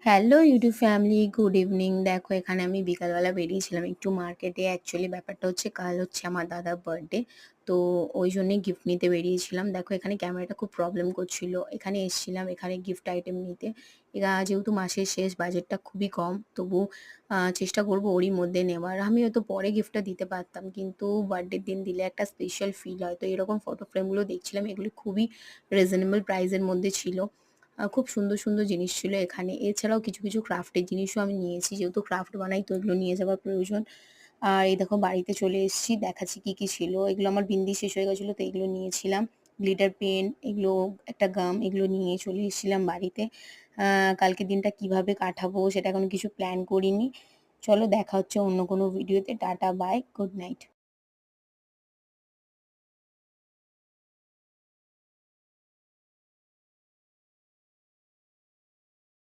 Hello YouTube family, good evening. দেখো এখানে আমি বিকালবেলা বেরিয়েছিলাম একটু মার্কেটে। অ্যাকচুয়ালি ব্যাপারটা হচ্ছে কাল হচ্ছে আমার দাদার বার্থডে। তো ওই জন্যই গিফট নিতে বেরিয়েছিলাম। দেখো এখানে ক্যামেরাটা খুব প্রবলেম করছিল। এখানে এসেছিলাম এখানে গিফট আইটেম নিতে। যেহেতু মাসের শেষ বাজেটটা খুবই কম, তবু চেষ্টা করব ওরই মধ্যে নেওয়ার। আমি হয়তো পরে গিফটটা দিতে পারতাম, কিন্তু বার্থডের দিন দিলে একটা স্পেশাল ফিল হয়। তো এরকম ফটো ফ্রেমগুলো দেখছিলাম, এগুলি খুবই রিজনেবল প্রাইসের মধ্যে ছিল। খুব সুন্দর, সুন্দর জিনিস ছিল এখানে। এছাড়াও কিছু, কিছু ক্রাফটের জিনিসও আমি নিয়েছি। যেহেতু ক্রাফট বানাই তো এগুলো নিয়ে যাওয়ার প্রয়োজন। আর এই দেখো বাড়িতে চলে এসেছি। দেখাচ্ছি কি, কি ছিল। এগুলো আমার বিন্দি শেষ হয়ে গেছিল তো এগুলো নিয়েছিলাম। গ্লিটার পেন, এগুলো একটা গাম, এগুলো নিয়ে চলে এসেছিলাম বাড়িতে। আ কালকের দিনটা কিভাবে কাটাবো সেটা এখনো কিছু প্ল্যান করিনি। চলো দেখা হচ্ছে অন্য কোনো ভিডিওতে। Tata, bye, good night.